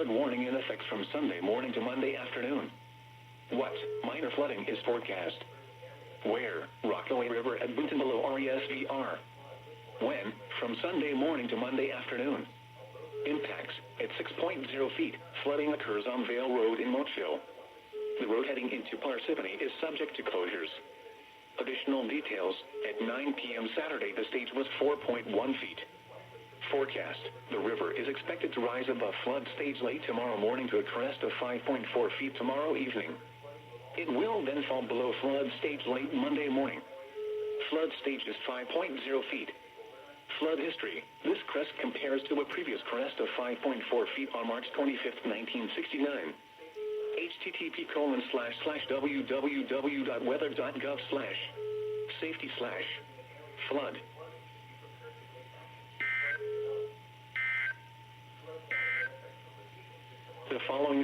flood warning in effect from Sunday morning to Monday afternoon. What minor flooding is forecast? Where? Rockaway River at Boonton below RESVR. When? From Sunday morning to Monday afternoon. Impacts: at 6.0 feet, flooding occurs on Vale Road in Moatsville. The road heading into Parsippany is subject to closures. Additional details: at 9 p.m. Saturday, the stage was 4.1 feet. Forecast: the river is expected to rise above flood stage late tomorrow morning to a crest of 5.4 feet tomorrow evening. It will then fall below flood stage late Monday morning. Flood stage is 5.0 feet. Flood history: this crest compares to a previous crest of 5.4 feet on March 25, 1969. http://www.weather.gov/safety/flood. The following is